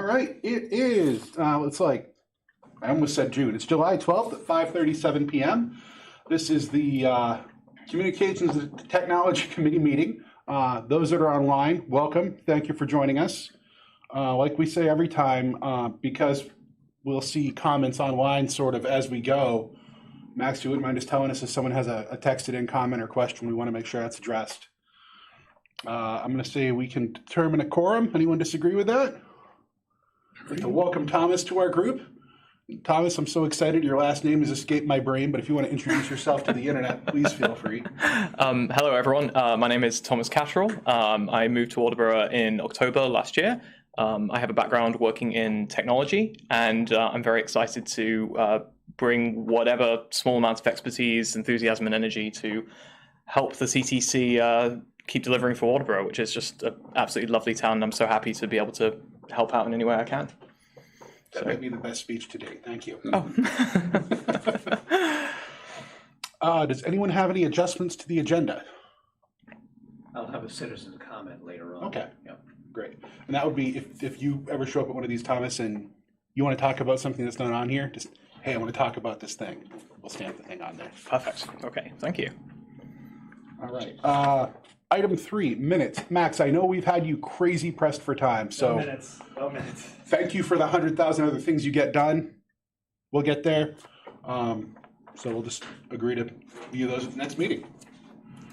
right, it is, it's like, I almost said June. It's July 12th at 5:37 p.m. This is the Communications and Technology Committee meeting. Those that are online, welcome. Thank you for joining us. Like we say every time, because we'll see comments online sort of as we go, Max, you wouldn't mind just telling us if someone has a texted in comment or question, we want to make sure that's addressed. I'm going to say we can determine a quorum. Anyone disagree with that? I'd like to welcome Thomas to our group. Thomas, I'm so excited. Your last name has escaped my brain, but if you want to introduce yourself to the internet, please feel free. Hello, everyone. My name is Thomas Catterall. I moved to Aldeburgh in October last year. I have a background working in technology, and I'm very excited to bring whatever small amounts of expertise, enthusiasm, and energy to help the CTC keep delivering for Aldeburgh, which is just an absolutely lovely town, and I'm so happy to be able to help out in any way I can. That might be the best speech to date. Thank you. Oh. Does anyone have any adjustments to the agenda? I'll have a citizen's comment later on. Okay. Yep. Great. And that would be if you ever show up at one of these, Thomas, and you want to talk about something that's not on here, just, hey, I want to talk about this thing. We'll stamp the thing on there. Perfect. Okay. Thank you. All right. Item 3, minutes. Max, I know we've had you crazy pressed for time, so No minutes. thank you for the 100,000 other things you get done. We'll get there. So we'll just agree to view those at the next meeting.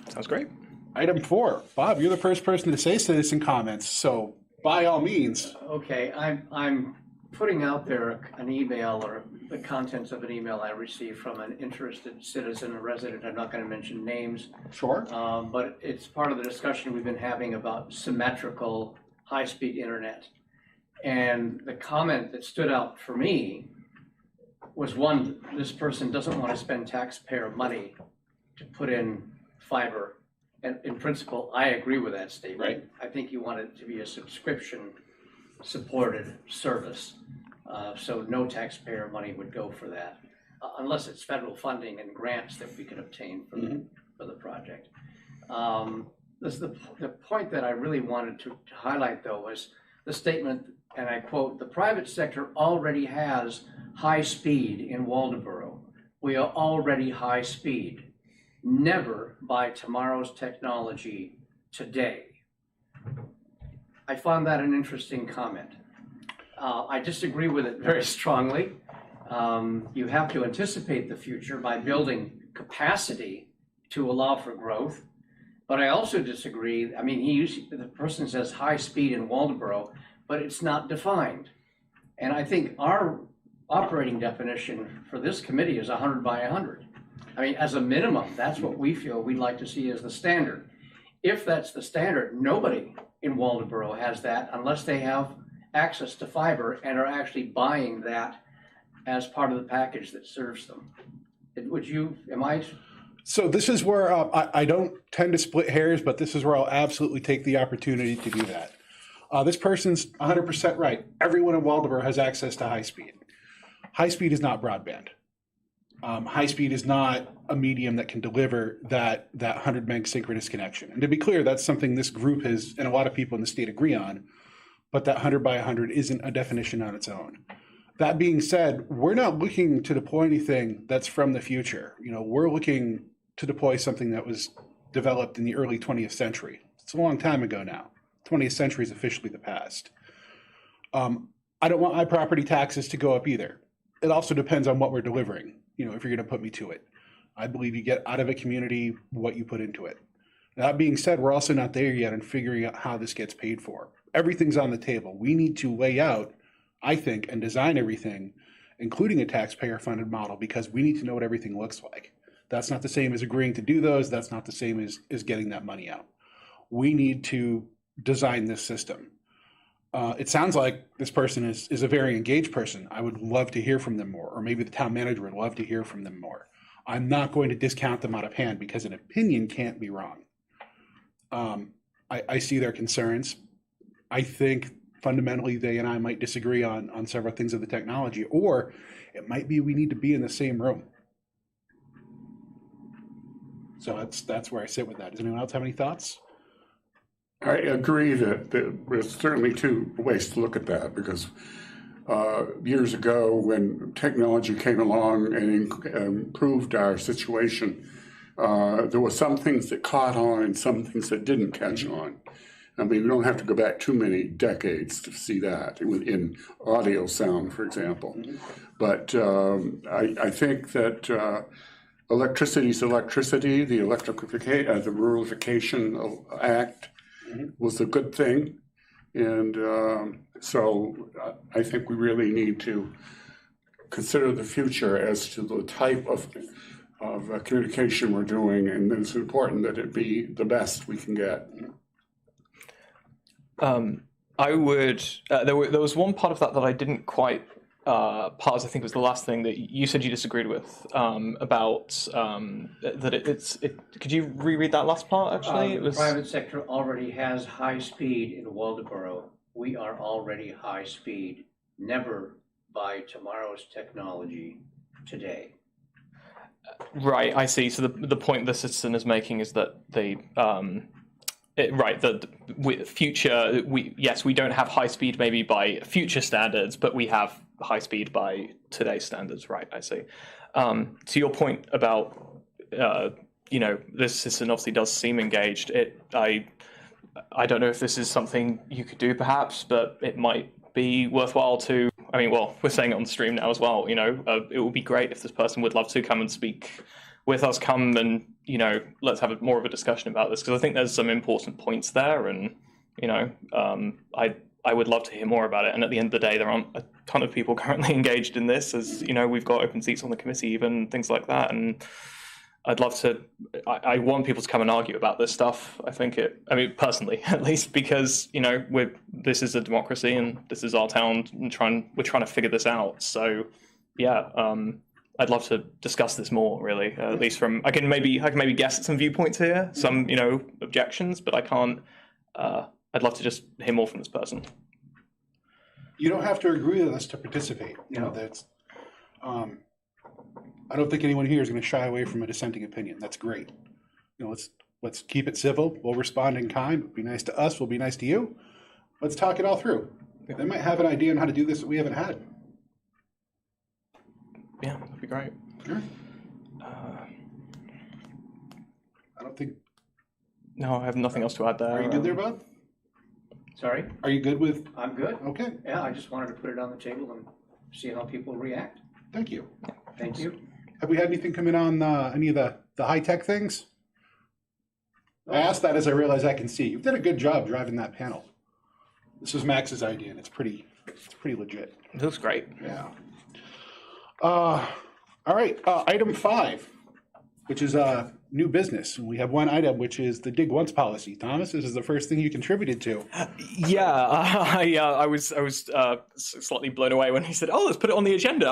Sounds great. Item 4, Bob, you're the first person to say citizen comments, so by all means. Okay, I'm putting out there an email or the contents of an email I received from an interested citizen, a resident. I'm not going to mention names. Sure. But it's part of the discussion we've been having about symmetrical high-speed internet. And the comment that stood out for me was one, this person doesn't want to spend taxpayer money to put in fiber. And in principle, I agree with that statement. Right. I think you want it to be a subscription-supported service. So no taxpayer money would go for that, unless it's federal funding and grants that we can obtain for, for the project. The point that I really wanted to highlight, though, was the statement, and I quote, "The private sector already has high speed in Waldoboro. We are already high speed. Never buy tomorrow's technology today." I found that an interesting comment. I disagree with it very strongly. You have to anticipate the future by building capacity to allow for growth. But I also disagree. I mean, the person says high speed in Waldoboro, but it's not defined. And I think our operating definition for this committee is 100 by 100. I mean, as a minimum, that's what we feel we'd like to see as the standard. If that's the standard, nobody in Waldoboro has that unless they have access to fiber and are actually buying that as part of the package that serves them. So this is where I don't tend to split hairs, but this is where I'll absolutely take the opportunity to do that. This person's 100% right. Everyone in Waldoboro has access to high speed. High speed is not broadband. High speed is not a medium that can deliver that 100 meg synchronous connection. And to be clear, that's something this group has, and a lot of people in the state agree on, but that 100 by 100 isn't a definition on its own. That being said, we're not looking to deploy anything that's from the future. You know, we're looking to deploy something that was developed in the early 20th century. It's a long time ago now. 20th century is officially the past. I don't want my property taxes to go up either. It also depends on what we're delivering, you know, if you're going to put me to it. I believe you get out of a community what you put into it. That being said, we're also not there yet in figuring out how this gets paid for. Everything's on the table. We need to lay out, I think, and design everything, including a taxpayer-funded model, because we need to know what everything looks like. That's not the same as agreeing to do those. That's not the same as getting that money out. We need to design this system. It sounds like this person is a very engaged person. I would love to hear from them more, or maybe the town manager would love to hear from them more. I'm not going to discount them out of hand because an opinion can't be wrong. I see their concerns. I think fundamentally they and I might disagree on several things of the technology, or it might be we need to be in the same room. So that's where I sit with that. Does anyone else have any thoughts? I agree that there's certainly two ways to look at that, because years ago when technology came along and improved our situation, there were some things that caught on and some things that didn't catch on. I mean, we don't have to go back too many decades to see that in audio sound, for example. But I think that electricity is electricity. The the Ruralification Act was a good thing. And so I think we really need to consider the future as to the type of communication we're doing, and it's important that it be the best we can get. I would. There was one part of that I didn't quite pause. I think it was the last thing that you said you disagreed with about that. Could you reread that last part? Actually, the private sector already has high speed in Waldoboro. We are already high speed. Never buy tomorrow's technology today. Right. I see. So the point the citizen is making is that they. Right, future. We don't have high speed maybe by future standards, but we have high speed by today's standards. Right, I see. To your point about this citizen obviously does seem engaged. I don't know if this is something you could do perhaps, but it might be worthwhile to. I mean, well, we're saying it on the stream now as well. It would be great if this person would love to come and speak with us, come and let's have more of a discussion about this, because I think there's some important points there, and I would love to hear more about it. And at the end of the day, there aren't a ton of people currently engaged in this, as we've got open seats on the committee, even things like that. And I'd love to. I want people to come and argue about this stuff. I mean, personally, at least, because this is a democracy and this is our town, and we're trying to figure this out. So, yeah. I'd love to discuss this more, really. At least I can maybe guess at some viewpoints here, some objections, but I can't. I'd love to just hear more from this person. You don't have to agree with us to participate. That's. I don't think anyone here is going to shy away from a dissenting opinion. That's great. Let's keep it civil. We'll respond in kind. Be nice to us. We'll be nice to you. Let's talk it all through. They might have an idea on how to do this that we haven't had. Yeah, that'd be great. Sure. I don't think. No, I have nothing else to add there. Are you good there, Bob? Sorry? Are you good with? I'm good. Okay. Yeah, I just wanted to put it on the table and see how people react. Thank you. Thank you. Have we had anything come in on any of the high-tech things? I asked that as I realized I can see. You've done a good job driving that panel. This was Max's idea, and it's pretty legit. It looks great. Yeah. All right. Item 5, which is new business. And we have one item, which is the dig once policy. Thomas, this is the first thing you contributed to. Yeah, I was slightly blown away when he said, "Oh, let's put it on the agenda."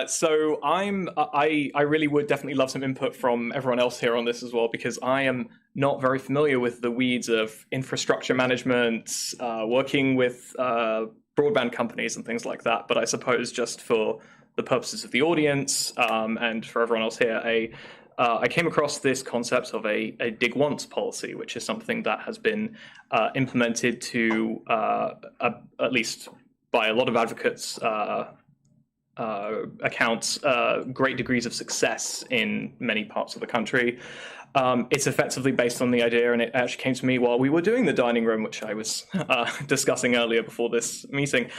So I really would definitely love some input from everyone else here on this as well, because I am not very familiar with the weeds of infrastructure management, working with broadband companies and things like that. But I suppose just for the purposes of the audience and for everyone else here, I came across this concept of a dig once policy, which is something that has been implemented to, at least by a lot of advocates' accounts, great degrees of success in many parts of the country. It's effectively based on the idea, and it actually came to me while we were doing the dining room, which I was discussing earlier before this meeting.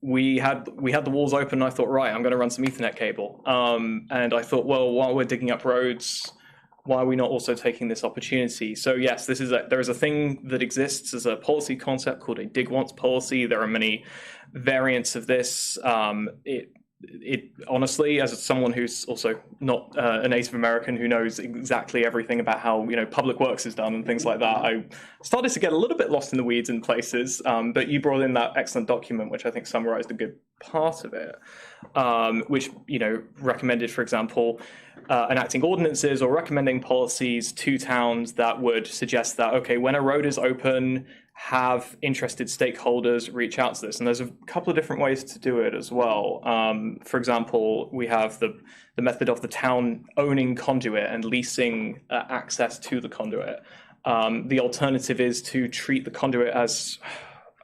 We had the walls open, and I thought, right, I'm going to run some Ethernet cable. And I thought, well, while we're digging up roads, why are we not also taking this opportunity? So yes, there is a thing that exists as a policy concept called a dig once policy. There are many variants of this. It honestly, as someone who's also not a Native American who knows exactly everything about how public works is done and things like that, I started to get a little bit lost in the weeds in places. But you brought in that excellent document, which I think summarized a good part of it, which recommended, for example, enacting ordinances or recommending policies to towns that would suggest that, okay, when a road is open, have interested stakeholders reach out to this. And there's a couple of different ways to do it as well. For example, we have the method of the town owning conduit and leasing access to the conduit. The alternative is to treat the conduit as,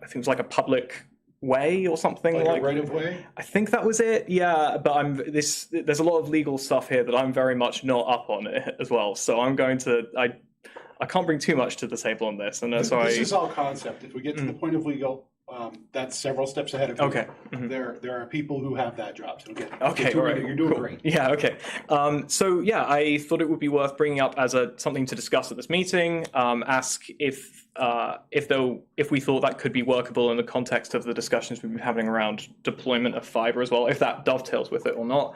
I think it was like a public way or something, Like a right of way? I think that was it. Yeah, but there's a lot of legal stuff here that I'm very much not up on it as well. So I can't bring too much to the table on this, and that's why This is all concept. If we get to the point of legal, that's several steps ahead of you. Okay. There are people who have that job. So Okay, all right. You're doing Cool. great. Yeah, okay. So yeah, I thought it would be worth bringing up as something to discuss at this meeting. Ask if we thought that could be workable in the context of the discussions we've been having around deployment of fiber as well, if that dovetails with it or not.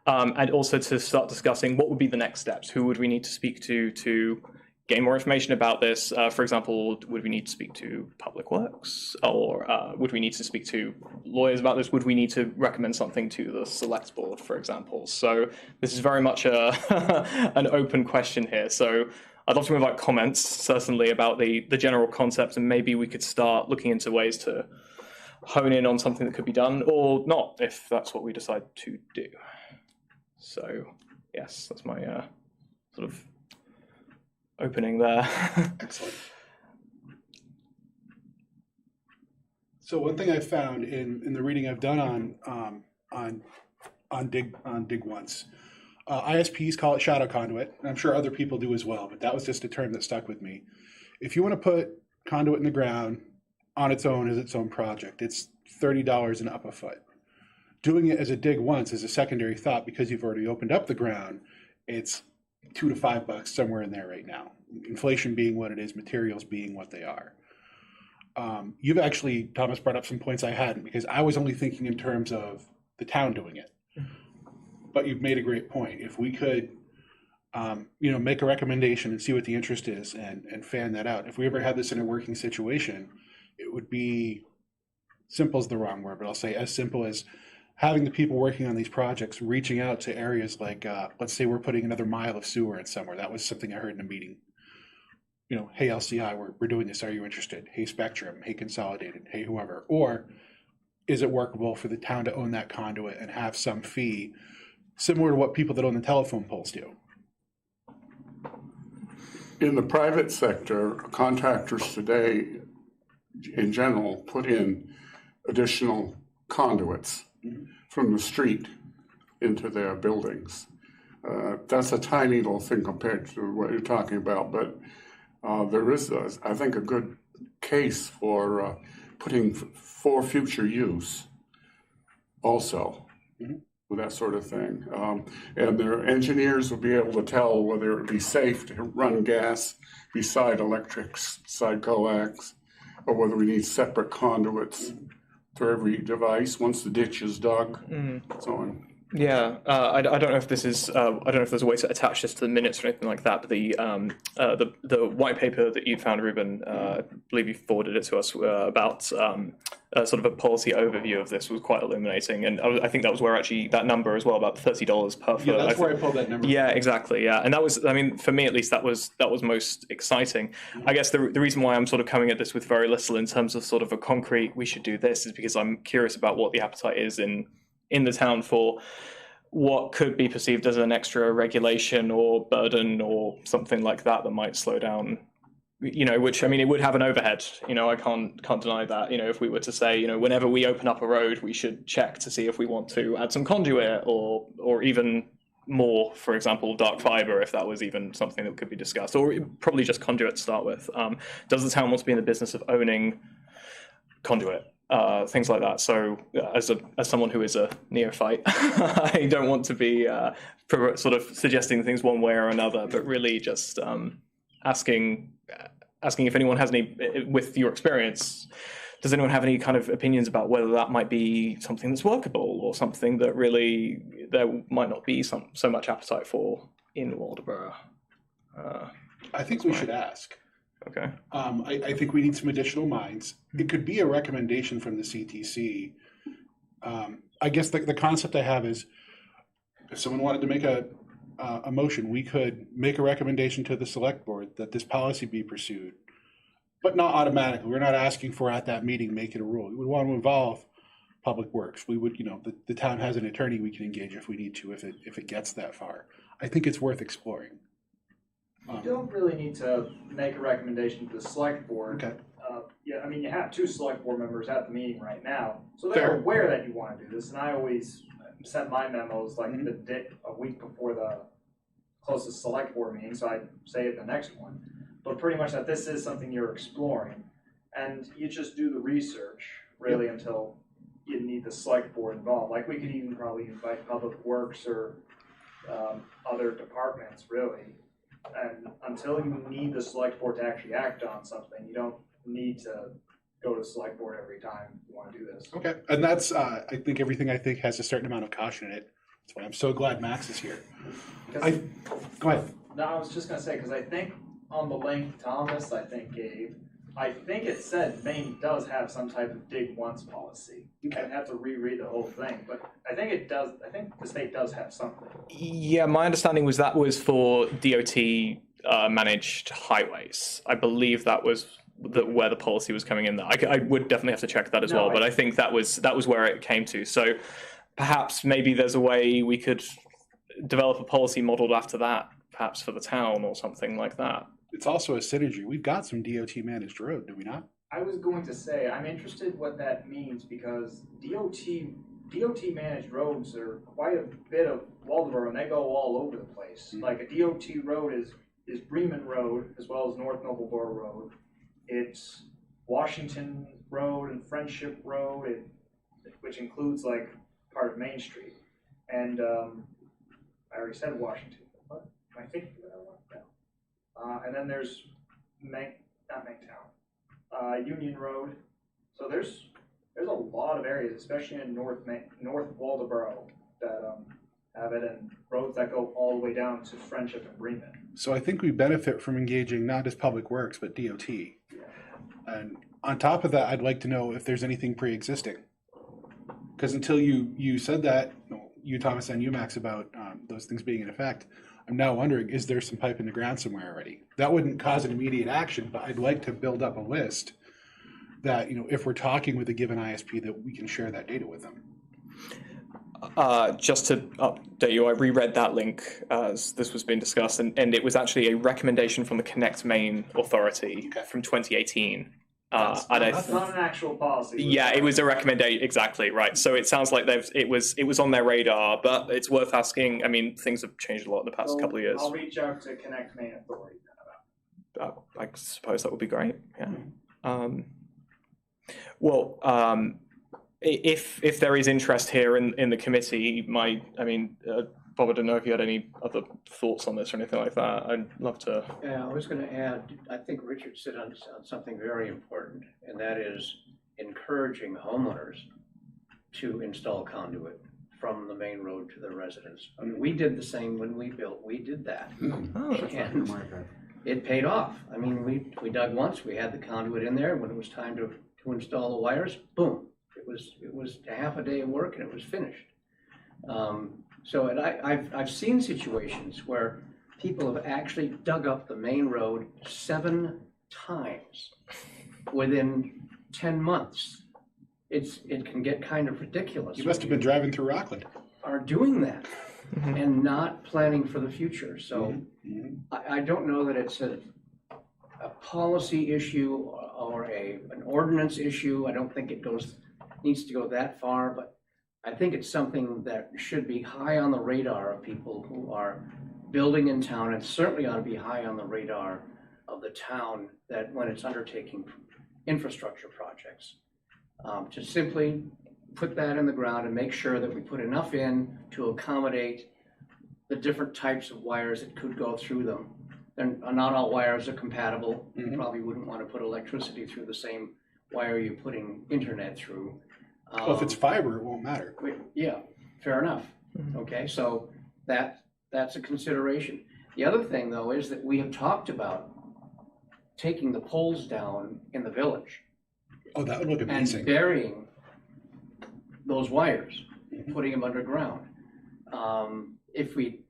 And also to start discussing what would be the next steps. Who would we need to speak to gain more information about this? For example, would we need to speak to Public Works, or would we need to speak to lawyers about this? Would we need to recommend something to the Select Board, for example? So this is very much an open question here. So I'd love to invite comments, certainly, about the general concept, and maybe we could start looking into ways to hone in on something that could be done, or not, if that's what we decide to do. So yes, that's my sort of opening there. Excellent. So one thing I found in the reading I've done on Dig Once, ISPs call it shadow conduit, and I'm sure other people do as well, but that was just a term that stuck with me. If you want to put conduit in the ground on its own as its own project, it's $30 and up a foot. Doing it as a dig once is a secondary thought because you've already opened up the ground. It's $2 to $5 somewhere in there right now. Inflation being what it is, materials being what they are. You've actually, Thomas, brought up some points I hadn't, because I was only thinking in terms of the town doing it. But you've made a great point. If we could, make a recommendation and see what the interest is and fan that out. If we ever had this in a working situation, it would be, simple is the wrong word, but I'll say as simple as having the people working on these projects reaching out to areas like, let's say we're putting another mile of sewer in somewhere. That was something I heard in a meeting. Hey, LCI, we're doing this. Are you interested? Hey, Spectrum. Hey, Consolidated. Hey, whoever. Or is it workable for the town to own that conduit and have some fee similar to what people that own the telephone poles do? In the private sector, contractors today, in general, put in additional conduits from the street into their buildings. That's a tiny little thing compared to what you're talking about, but there is, I think, a good case for putting for future use also with that sort of thing. And their engineers will be able to tell whether it be safe to run gas beside electrics, beside coax, or whether we need separate conduits for every device once the ditch is dug, so on. Yeah, I don't know if this is. I don't know if there's a way to attach this to the minutes or anything like that. But the white paper that you found, Ruben, I believe you forwarded it to us about sort of a policy overview of this was quite illuminating, and I think that was where actually that number as well, about $30 per foot. Yeah, that's where I pulled that number. Yeah, exactly. Yeah, and that was, I mean, for me at least, that was most exciting. I guess the reason why I'm sort of coming at this with very little in terms of sort of a concrete, we should do this, is because I'm curious about what the appetite is in the town for what could be perceived as an extra regulation or burden or something like that might slow down, which, I mean, it would have an overhead, I can't deny that, if we were to say, whenever we open up a road, we should check to see if we want to add some conduit or even more, for example, dark fiber, if that was even something that could be discussed, or probably just conduit to start with. Does the town want to be in the business of owning conduit? Things like that. So as someone who is a neophyte, I don't want to be sort of suggesting things one way or another, but really just asking if anyone has any, with your experience, does anyone have any kind of opinions about whether that might be something that's workable or something that really there might not be so much appetite for in Waldoboro? I think we should ask. Okay. I think we need some additional minds. It could be a recommendation from the CTC. I guess the concept I have is, if someone wanted to make a motion, we could make a recommendation to the select board that this policy be pursued, but not automatically. We're not asking for at that meeting, make it a rule. We would want to involve Public Works. We would, the town has an attorney we can engage if we need to, if it gets that far. I think it's worth exploring. You don't really need to make a recommendation to the select board. Okay. Yeah, I mean, you have 2 select board members at the meeting right now, so they're Fair. aware that you want to do this, and I always send my memos like a week before the closest select board meeting, so I say it the next one. But pretty much that this is something you're exploring, and you just do the research, really, until you need the select board involved. Like, we could even probably invite Public Works or other departments, really. And until you need the select board to actually act on something, you don't need to go to the select board every time you want to do this. Okay, and that's, I think everything I think has a certain amount of caution in it. That's why I'm so glad Max is here. Go ahead. No, I was just gonna say, because I think on the link Thomas, I think, gave, I think it said Maine does have some type of dig once policy. Okay. I'd have to reread the whole thing, but I think it does, I think the state does have something. Yeah, my understanding was that was for DOT managed highways. I believe that was where the policy was coming in. I would definitely have to check that as well, but I think that was where it came to. So perhaps maybe there's a way we could develop a policy modeled after that, perhaps for the town or something like that. It's also a synergy. We've got some DOT managed road, do we not? I was going to say, I'm interested what that means, because DOT managed roads are quite a bit of Waldeboro, and they go all over the place. Like a DOT road is Bremen Road, as well as North Nobleboro Road. It's Washington Road and Friendship Road, which includes like part of Main Street. And I already said Washington. What? Am I thinking of that one? No. And then there's not Manktown, Union Road. So there's a lot of areas, especially in North Waldeboro, that have it, and roads that go all the way down to Friendship and Bremen. So I think we benefit from engaging not just Public Works, but DOT. Yeah. And on top of that, I'd like to know if there's anything pre-existing. Because until you said that, you, Thomas, and you, Max, about those things being in effect, I'm now wondering, is there some pipe in the ground somewhere already? That wouldn't cause an immediate action, but I'd like to build up a list that, if we're talking with a given ISP, that we can share that data with them. Just to update you, I reread that link as this was being discussed, and it was actually a recommendation from the Connect Maine Authority from 2018. That's not an actual policy. Yeah, it was a recommendation, exactly, right. So it sounds like it was on their radar, but it's worth asking. I mean, things have changed a lot in the past couple of years. I'll reach out to Connect Maine Authority about it. I suppose that would be great, yeah. If there is interest here in the committee, Bob, I don't know if you had any other thoughts on this or anything like that. I'd love to. Yeah, I was going to add, I think Richard said on something very important, and that is encouraging homeowners to install conduit from the main road to their residence. I mean, we did the same when we built. We did that, and it paid off. I mean, we dug once. We had the conduit in there. When it was time to install the wires, boom! It was a half a day of work, and it was finished. So, and I've seen situations where people have actually dug up the main road 7 times within 10 months. It can get kind of ridiculous. You must have been driving through Rockland. Are doing that and not planning for the future. So I don't know that it's a policy issue or an ordinance issue. I don't think it needs to go that far, but I think it's something that should be high on the radar of people who are building in town, and certainly ought to be high on the radar of the town that when it's undertaking infrastructure projects, to simply put that in the ground and make sure that we put enough in to accommodate the different types of wires that could go through them. Not all wires are compatible. You probably wouldn't want to put electricity through the same wire you're putting internet through. Well, if it's fiber, it won't matter. Yeah, fair enough. Okay, so that's a consideration. The other thing, though, is that we have talked about taking the poles down in the village. Oh, that would look amazing. And burying those wires, putting them underground. If we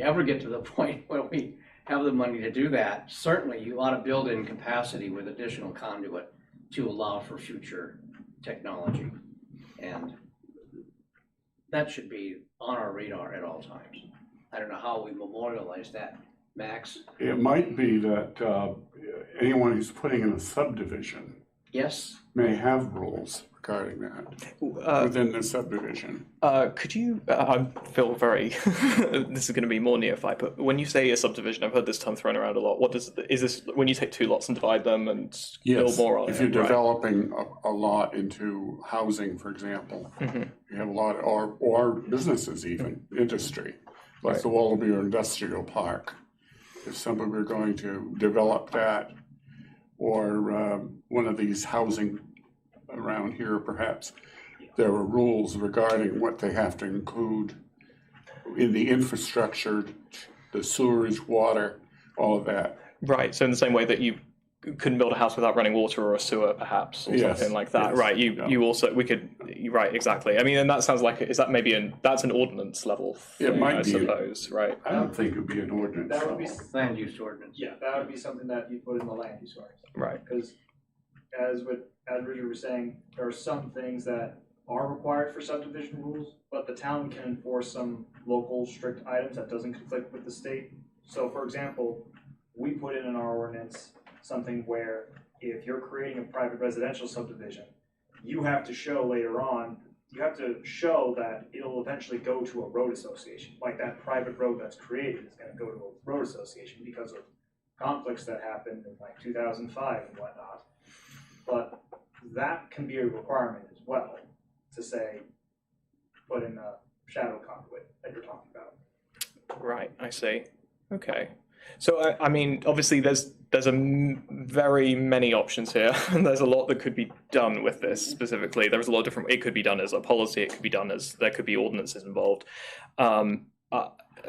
ever get to the point where we have the money to do that, certainly you ought to build in capacity with additional conduit to allow for future technology. And that should be on our radar at all times. I don't know how we memorialize that Max? It might be that anyone who's putting in a subdivision Yes? may have rules regarding that within the subdivision. Could you, I feel very, this is going to be more neophyte, but when you say a subdivision, I've heard this term thrown around a lot. Is this when you take two lots and divide them and build more on it? If you're Right. developing a lot into housing, for example, you have a lot, or businesses even, industry, like the Wallaby Industrial Park. If somebody were going to develop that, or one of these housing around here perhaps, there are rules regarding what they have to include in the infrastructure, the sewerage, water, all of that. Right, so in the same way that you couldn't build a house without running water or a sewer, perhaps, or something like that. Yes. Right, you also, right, exactly. I mean, and that sounds like, is that maybe that's an ordinance level thing, It might I be. suppose, right? I don't think it would be an ordinance. That would be, Land use ordinance. yeah, that would be something that you put in the land use ordinance. Right. Because as Richard was saying, there are some things that are required for subdivision rules, but the town can enforce some local strict items that doesn't conflict with the state. So for example, we put in our ordinance something where if you're creating a private residential subdivision, you have to show later on, you have to show that it'll eventually go to a road association. Like that private road that's created is gonna go to a road association because of conflicts that happened in like 2005 and whatnot. But that can be a requirement as well, to say, put in a shadow conduit that you're talking about. Right, I see. Okay. So, I mean, obviously there's very many options here, and there's a lot that could be done with this specifically. There's a lot of different, it could be done as a policy, it could be done as, there could be ordinances involved.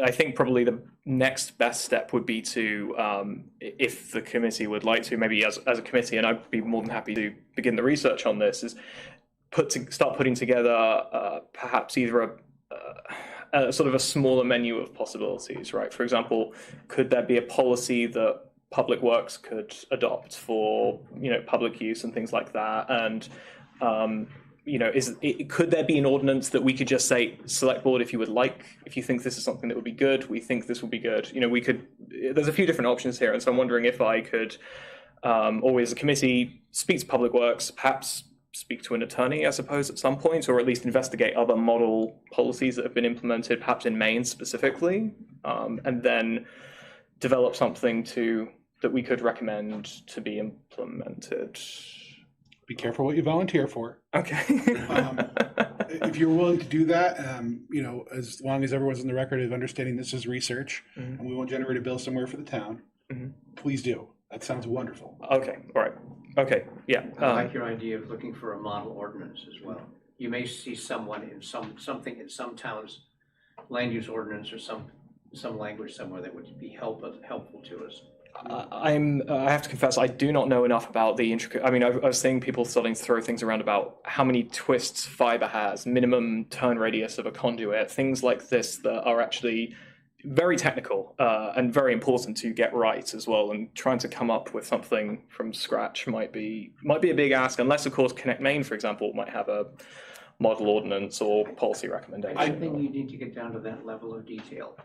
I think probably the next best step would be to, if the committee would like to, maybe as a committee, and I'd be more than happy to begin the research on this, is start putting together perhaps either a sort of a smaller menu of possibilities, right? For example, could there be a policy that Public Works could adopt for, public use and things like that? And, could there be an ordinance that we could just say, select board, if you would like, if you think this is something that would be good, we think this would be good. There's a few different options here. And so I'm wondering if I could, or as a committee, speak to Public Works, perhaps speak to an attorney, I suppose, at some point, or at least investigate other model policies that have been implemented, perhaps in Maine specifically, and then develop something that we could recommend to be implemented. Be careful what you volunteer for. Okay. If you're willing to do that, as long as everyone's on the record of understanding this is research, and we won't generate a bill somewhere for the town, please do. That sounds wonderful. Okay, all right. Okay, yeah. I like your idea of looking for a model ordinance as well. You may see someone in something in some towns, land use ordinance or some language somewhere that would be helpful to us. I have to confess, I do not know enough about the intricate. I mean, I was seeing people starting to throw things around about how many twists fiber has, minimum turn radius of a conduit, things like this that are actually very technical and very important to get right as well. And trying to come up with something from scratch might be a big ask, unless of course Connect Maine, for example, might have a model ordinance or policy recommendation. I think you need to get down to that level of detail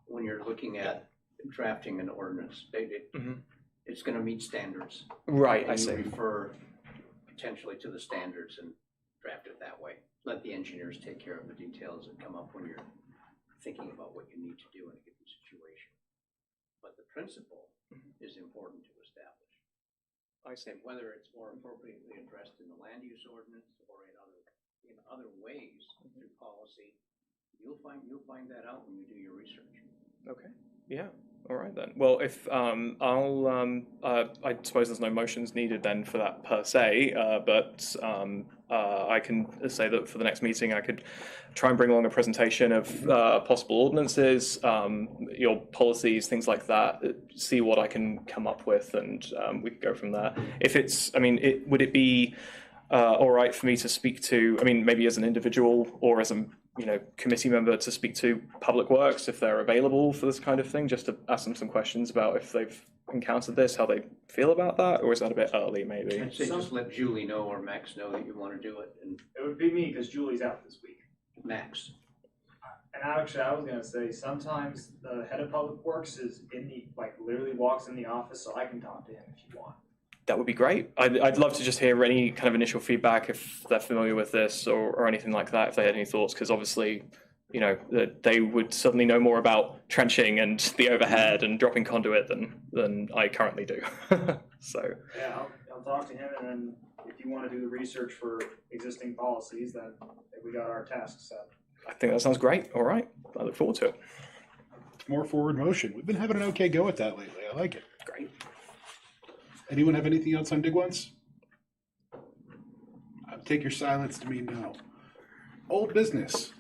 when you're looking at drafting an ordinance. It's going to meet standards. Right, I And see. you refer potentially to the standards and draft it that way. Let the engineers take care of the details and come up when you're thinking about what you need to do in a given situation. But the principle is important to establish. I see. And whether it's more appropriately addressed in the land use ordinance or in other ways through policy, you'll find that out when you do your research. Okay. Yeah. All right then. Well, if I suppose there's no motions needed then for that per se, but I can say that for the next meeting I could try and bring along a presentation of possible ordinances, your policies, things like that. See what I can come up with, and we could go from there. If it's, would it be all right for me to speak to? Maybe as an individual or as a committee member to speak to Public Works if they're available for this kind of thing, just to ask them some questions about if they've encountered this, how they feel about that, or is that a bit early maybe? I'd say just let Julie know or Max know that you want to do it, and It would be me, because Julie's out this week. Max. And actually, I was gonna say, sometimes the head of public works is literally walks in the office, so I can talk to him if you want. That would be great. I'd love to just hear any kind of initial feedback if they're familiar with this or anything like that, if they had any thoughts, because obviously, you know, they would suddenly know more about trenching and the overhead and dropping conduit than I currently do. So Yeah, I'll talk to him, and then if you want to do the research for existing policies, then we got our task set. I think that sounds great. All right. I look forward to it. More forward motion. We've been having an okay go at that lately. I like it. Great. Anyone have anything else on dig ones? Take your silence to mean no. Old business.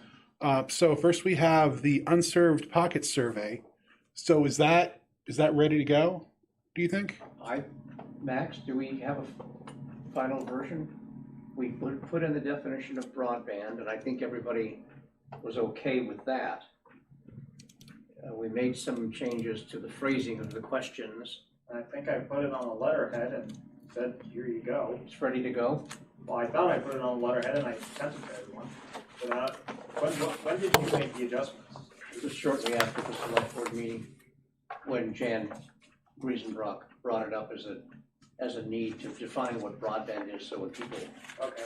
So first we have the unserved pocket survey. So is that ready to go, do you think? Max, do we have a final version? We put in the definition of broadband, and I think everybody was okay with that. We made some changes to the phrasing of the questions. I think I put it on the letterhead and said, here you go. It's ready to go. Well, I thought I put it on the letterhead and I sent it to everyone. But when did you make the adjustments? It was shortly after the select board meeting when Jan Griesenbrock brought it up as a need to define what broadband is, so when people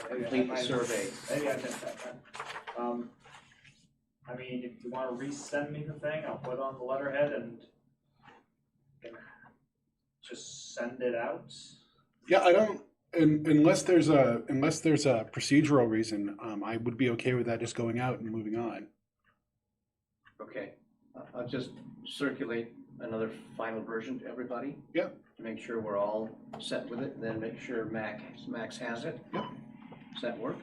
complete the survey. Maybe I missed that then. I mean, if you want to resend me the thing, I'll put it on the letterhead and just send it out. Yeah, I don't. Unless there's a procedural reason, I would be okay with that just going out and moving on. Okay, I'll just circulate another final version to everybody. Yeah. To make sure we're all set with it, and then make sure Max has it. Yep. Does that work?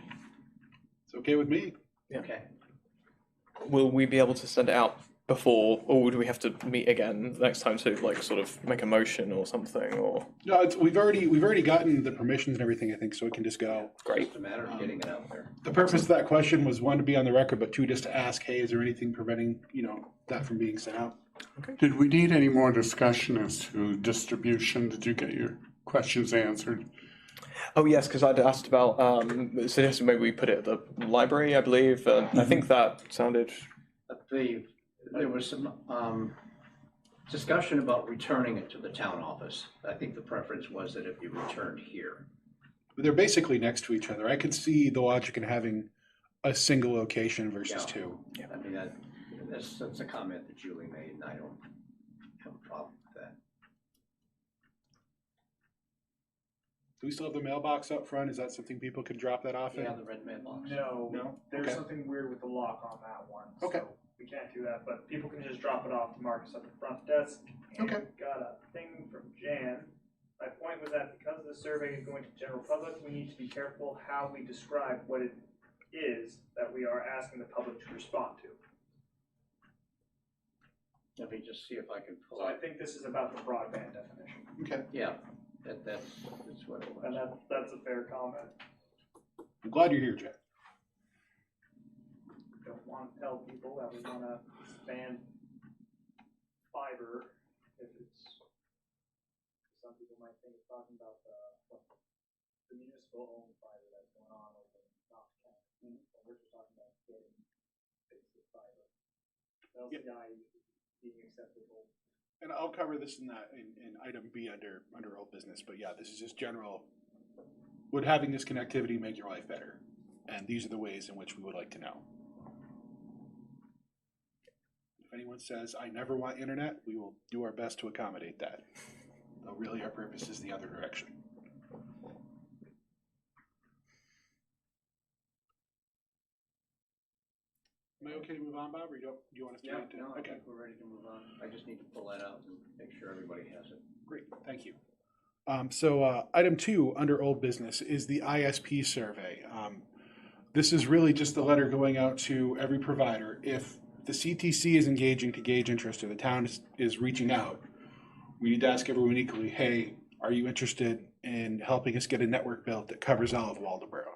It's okay with me. Yeah. Okay. Will we be able to send it out before, or would we have to meet again next time to like sort of make a motion or something? Or No, we've already gotten the permissions and everything, I think, so it can just go. great. It's just a matter of getting it out there. The purpose of that question was, one, to be on the record, but two, just to ask, hey, is there anything preventing, that from being sent out? Did we need any more discussion as to distribution? Did you get your questions answered? Oh yes, because I'd asked about suggested maybe we put it at the library, I believe. I think that sounded. There was some discussion about returning it to the town office. I think the preference was that it be returned here. They're basically next to each other. I could see the logic in having a single location versus two. Yeah. I mean, that's a comment that Julie made, and I don't have a problem with that. Do we still have the mailbox up front? Is that something people can drop that off in? Yeah, the red mailbox. No, there's Okay. something weird with the lock on that one. Okay. So we can't do that, but people can just drop it off to Marcus at the front desk. And Okay. Got a thing from Jan. My point was that because the survey is going to the general public, we need to be careful how we describe what it is that we are asking the public to respond to. Let me just see if I can pull So I it. think this is about the broadband definition. Okay. Yeah, that's what it And was. that's a fair comment. I'm glad you're here, Jack. Don't want to tell people that we want to expand fiber if it's, some people might think it's talking about the municipal owned fiber that's going on over in Knox County. But we're just talking about getting basic fiber. LCI being acceptable. And I'll cover this in item B under old business, but yeah, this is just general. Would having this connectivity make your life better? And these are the ways in which we would like to know. If anyone says, I never want internet, we will do our best to accommodate that. Though really our purpose is the other direction. Am I okay to move on, Bob, or do you want us to? Yeah, wait to- no, I okay. think we're ready to move on. I just need to pull that out and make sure everybody has it. Great, thank you. So item 2 under old business is the ISP survey. This is really just the letter going out to every provider. If the CTC is engaging to gauge interest, or the town is reaching out, we need to ask everyone equally, hey, are you interested in helping us get a network built that covers all of Waldoboro?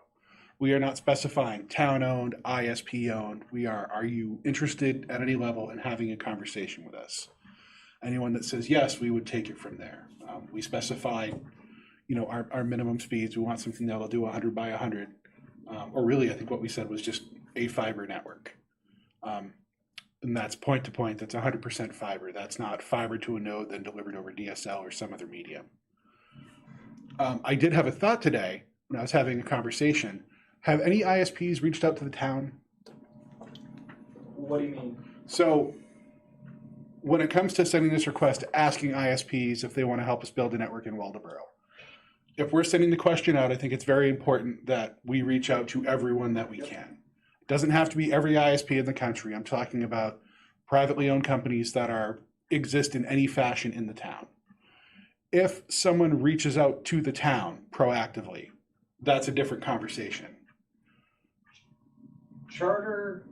We are not specifying town-owned, ISP-owned. Are you interested at any level in having a conversation with us? Anyone that says yes, we would take it from there. We specify, our minimum speeds. We want something that'll do 100 by 100. Or really, I think what we said was just a fiber network. And that's point to point. That's 100% fiber. That's not fiber to a node then delivered over DSL or some other medium. I did have a thought today when I was having a conversation. Have any ISPs reached out to the town? What do you mean? So when it comes to sending this request, asking ISPs if they want to help us build a network in Waldoboro, if we're sending the question out, I think it's very important that we reach out to everyone that we can. It doesn't have to be every ISP in the country. I'm talking about privately owned companies that exist in any fashion in the town. If someone reaches out to the town proactively, that's a different conversation. Charter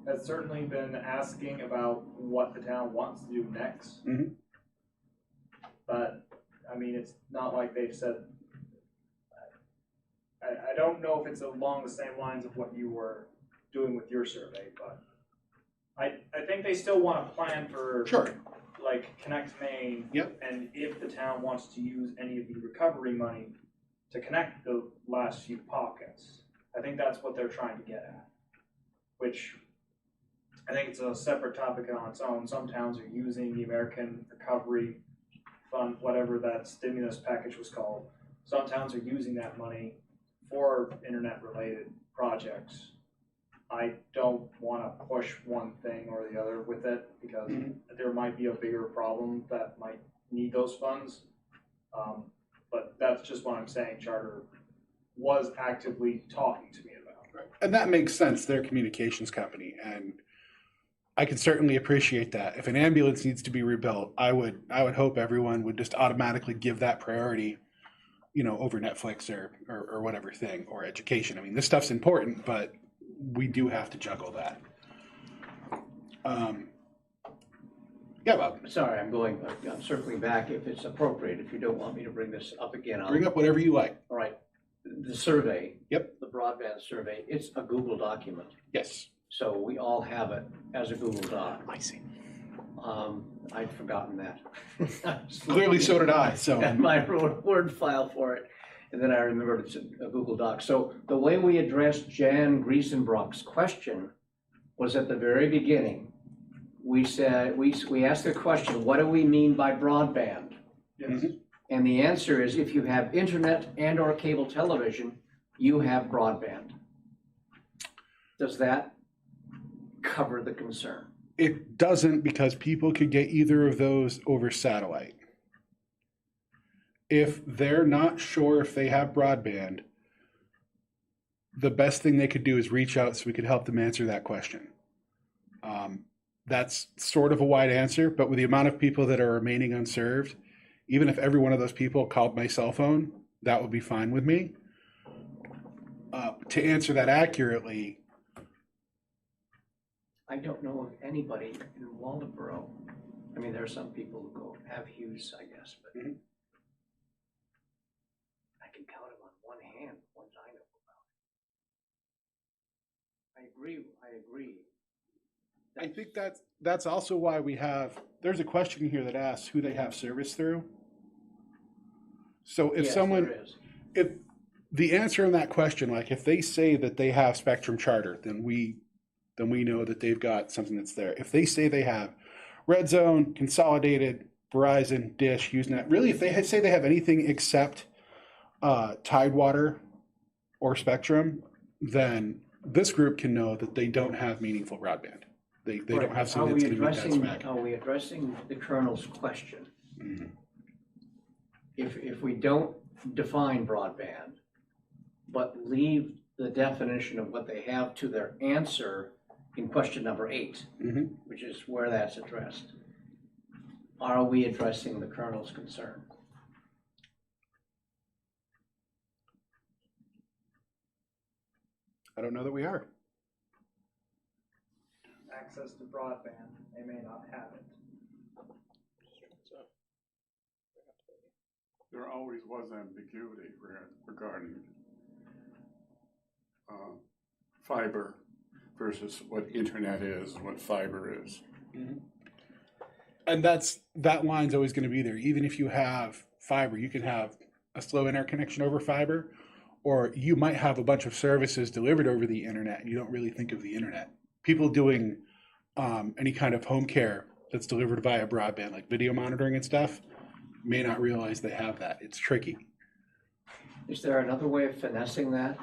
has certainly been asking about what the town wants to do next. Mm-hmm. But, I mean, it's not like they've said, I don't know if it's along the same lines of what you were doing with your survey, but I think they still want to plan for, Sure. like, Connect Main. Yep. And if the town wants to use any of the recovery money to connect the last few pockets, I think that's what they're trying to get at, which I think it's a separate topic on its own. Some towns are using the American Recovery Fund, whatever that stimulus package was called. Some towns are using that money for internet-related projects. I don't want to push one thing or the other with it because there might be a bigger problem that might need those funds. But that's just what I'm saying. Charter was actively talking to me about. Right. And that makes sense. They're a communications company, and I can certainly appreciate that. If an ambulance needs to be rebuilt, I would hope everyone would just automatically give that priority, over Netflix or whatever thing, or education. I mean, this stuff's important, but we do have to juggle that. Yeah, Bob. Sorry, I'm circling back if it's appropriate. If you don't want me to bring this up again, Bring up whatever you like. All right. The survey. Yep. The broadband survey, it's a Google document. Yes. So we all have it as a Google Doc. I see. I'd forgotten that. Clearly, so did I. So And my Word file for it, and then I remembered it's a Google Doc. So the way we addressed Jan Griesenbrock's question was at the very beginning. We said we asked the question, what do we mean by broadband? Yes. And the answer is if you have internet and or cable television, you have broadband. Does that cover the concern? it doesn't, because people could get either of those over satellite. If they're not sure if they have broadband, the best thing they could do is reach out so we could help them answer that question. That's sort of a wide answer, but with the amount of people that are remaining unserved, even if every one of those people called my cell phone, that would be fine with me. To answer that accurately, I don't know of anybody in Waldoboro. I mean, there are some people who go have Hughes, I guess, but Mhm. I can count them on one hand, ones I know about. I agree. I think that's also why there's a question here that asks who they have service through. So if Yes, someone, there is. if the answer in that question, like if they say that they have Spectrum Charter, then we know that they've got something that's there. If they say they have Red Zone, Consolidated, Verizon, Dish, Usenet, really if they say they have anything except Tidewater or Spectrum, then this group can know that they don't have meaningful broadband. They don't have something that's going to meet that spec. Are we addressing the Colonel's question? Mhm. If we don't define broadband, but leave the definition of what they have to their answer in question number 8, Mhm. which is where that's addressed, are we addressing the Colonel's concern? I don't know that we are. Access to broadband, they may not have it. There always was ambiguity regarding fiber versus what internet is and what fiber is. And that line's always going to be there. Even if you have fiber, you can have a slow internet connection over fiber, or you might have a bunch of services delivered over the internet and you don't really think of the internet. People doing any kind of home care that's delivered via broadband, like video monitoring and stuff, may not realize they have that. It's tricky. Is there another way of finessing that?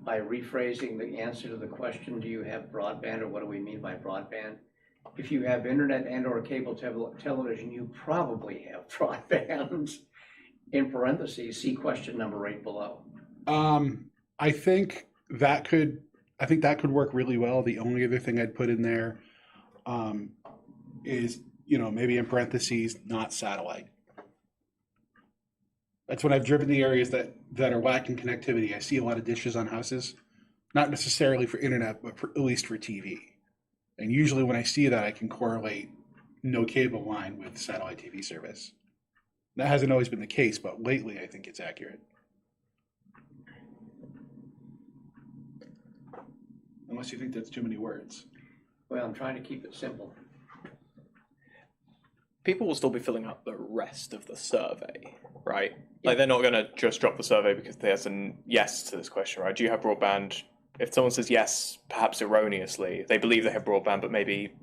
By rephrasing the answer to the question, do you have broadband, or what do we mean by broadband? If you have internet and or cable television, you probably have broadband. In parentheses, see question number 8 below. I think that could work really well. The only other thing I'd put in there is, maybe in parentheses, not satellite. That's when I've driven the areas that are lacking connectivity. I see a lot of dishes on houses, not necessarily for internet, but at least for TV. And usually when I see that, I can correlate no cable line with satellite TV service. That hasn't always been the case, but lately I think it's accurate. Unless you think that's too many words. Well, I'm trying to keep it simple. People will still be filling out the rest of the survey, right? Like, they're not going to just drop the survey because there's a yes to this question, right? Do you have broadband? If someone says yes, perhaps erroneously, they believe they have broadband, but maybe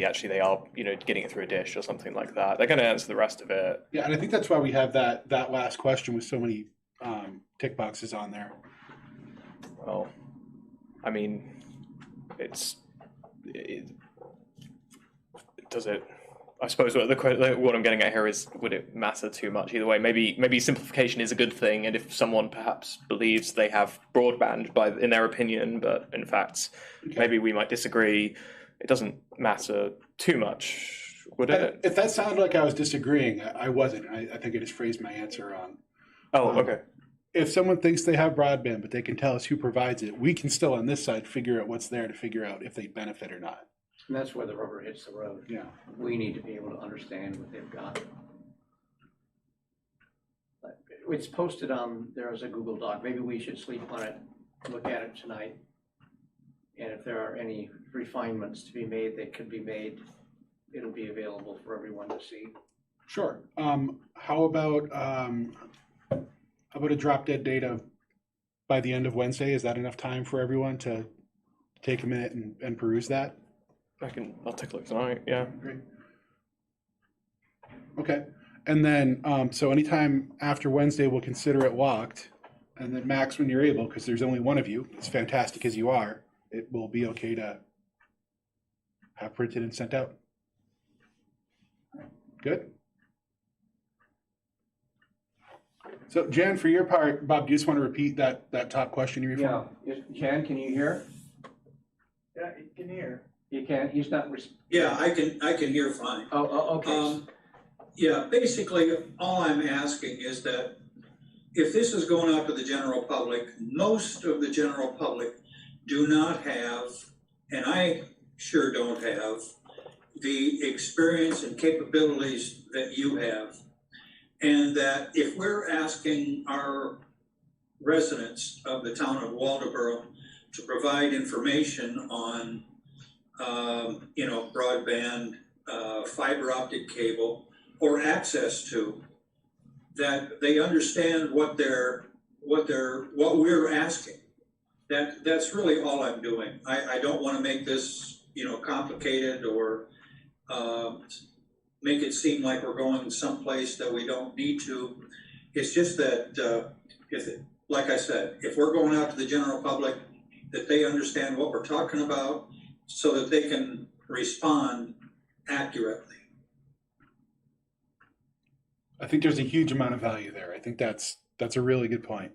actually they are, getting it through a dish or something like that. They're going to answer the rest of it. Yeah, and I think that's why we have that last question with so many tick boxes on there. Well, I mean, does it? I suppose what I'm getting at here is, would it matter too much either way? Maybe simplification is a good thing, and if someone perhaps believes they have broadband in their opinion, but in fact, maybe we might disagree, it doesn't matter too much, would it? If that sounded like I was disagreeing, I wasn't. I think I just phrased my answer wrong. Oh, okay. If someone thinks they have broadband, but they can tell us who provides it, we can still on this side figure out what's there to figure out if they benefit or not. And that's where the rubber hits the road. Yeah. We need to be able to understand what they've got. It's posted on there as a Google Doc. Maybe we should sleep on it, look at it tonight. And if there are any refinements to be made that could be made, it'll be available for everyone to see. Sure. How about a drop dead date of by the end of Wednesday? Is that enough time for everyone to take a minute and peruse that? I'll take a look tonight. Yeah. Great. Okay. And then, so anytime after Wednesday, we'll consider it locked. And then Max, when you're able, because there's only one of you, as fantastic as you are, it will be okay to have printed and sent out. Good. So Jan, for your part, Bob, do you just want to repeat that top question you referred? Yeah. Jan, can you hear? Yeah, you can hear. You can. He's not. Yeah, I can hear fine. Oh, okay. Yeah, basically, all I'm asking is that if this is going out to the general public, most of the general public do not have, and I sure don't have, the experience and capabilities that you have. And that if we're asking our residents of the town of Waldoboro to provide information on, broadband, fiber optic cable, or access to, that they understand what we're asking. That's really all I'm doing. I don't want to make this, complicated or make it seem like we're going someplace that we don't need to. It's just that, like I said, if we're going out to the general public, that they understand what we're talking about so that they can respond accurately. I think there's a huge amount of value there. I think that's a really good point.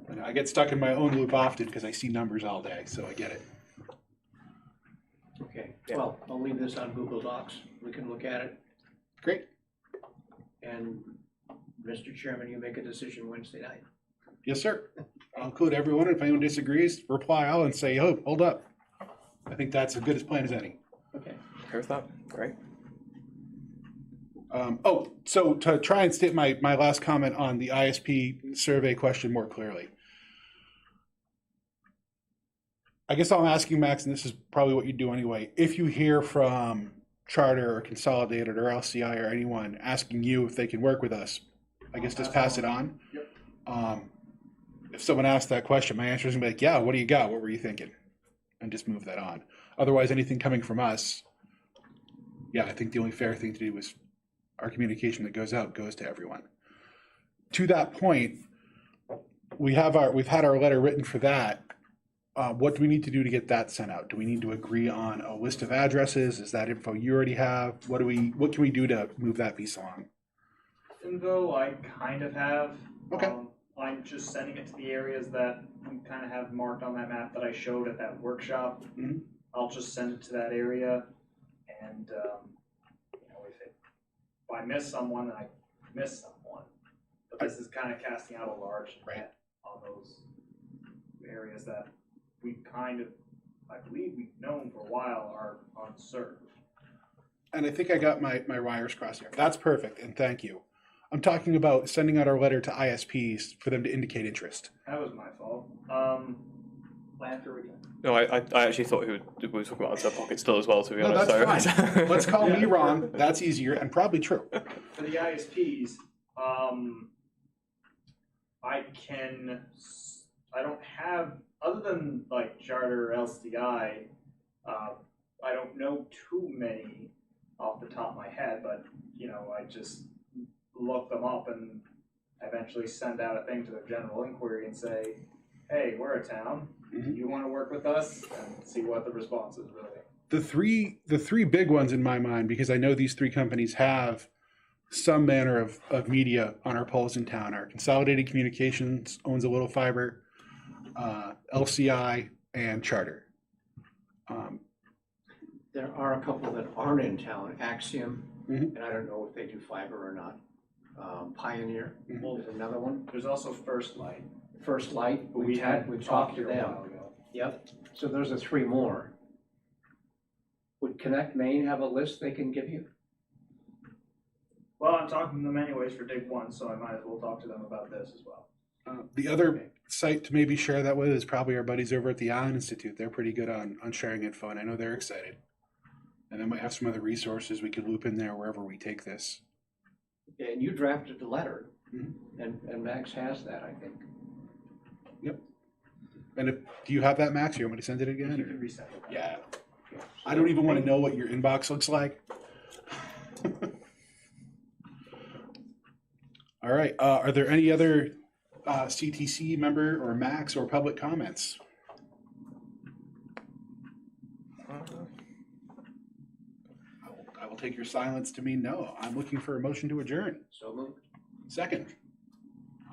And I get stuck in my own loop often because I see numbers all day, so I get it. Okay. Yeah. Well, I'll leave this on Google Docs. We can look at it. Great. And Mr. Chairman, you make a decision Wednesday night. Yes, sir. I'll include everyone. If anyone disagrees, reply all and say, "Oh, hold up." I think that's as good a plan as any. Okay. Okay with that? Great. So to try and state my last comment on the ISP survey question more clearly. I guess I'm asking Max, and this is probably what you do anyway, if you hear from Charter or Consolidated or LCI or anyone asking you if they can work with us, I guess just pass it on. Yep. If someone asks that question, my answer is going to be like, yeah, what do you got? What were you thinking? And just move that on. Otherwise, anything coming from us, yeah, I think the only fair thing to do is our communication that goes out goes to everyone. To that point, we've had our letter written for that. What do we need to do to get that sent out? Do we need to agree on a list of addresses? Is that info you already have? What can we do to move that piece along? Info I kind of have. Okay. I'm just sending it to the areas that we kind of have marked on that map that I showed at that workshop. Mhm. I'll just send it to that area, and if I miss someone, I miss someone. But this is kind of casting out a large net on those areas that we kind of, I believe we've known for a while, are unserved. And I think I got my wires crossed here. That's perfect, and thank you. I'm talking about sending out our letter to ISPs for them to indicate interest. That was my fault. Lantern again. No, I actually thought we were talking about Unserved pocket still as well, to be No, honest. that's so. fine. Let's call me wrong. That's easier and probably true. For the ISPs, I don't have, other than like Charter, LCI, I don't know too many off the top of my head, but I just look them up and eventually send out a thing to their general inquiry and say, hey, we're a town. Mhm. You want to work with us? And see what the response is really. The three big ones in my mind, because I know these three companies have some manner of media on our poles in town, are Consolidated Communications owns a little fiber, LCI, and Charter. There are a couple that aren't in town, Axiom, Mhm. and I don't know if they do fiber or not. Pioneer Mhm. is another one. There's also First Light. First Light, But we talked to here a them. while ago. Yep, so those are three more. Would Connect Maine have a list they can give you? Well, I'm talking to them anyways for Dig 1, so I might as well talk to them about this as well. The other site to maybe share that with is probably our buddies over at the Allen Institute. They're pretty good on sharing info, and I know they're excited. And they might have some other resources we could loop in there wherever we take this. And you drafted the letter, Mhm. and Max has that, I think. And do you have that, Max? You want me to send it again? You Or? can resend it. Yeah. I don't even want to know what your inbox looks like. All right. Are there any other CTC member or Max or public comments? I will take your silence to mean no. I'm looking for a motion to adjourn. So moved. Second.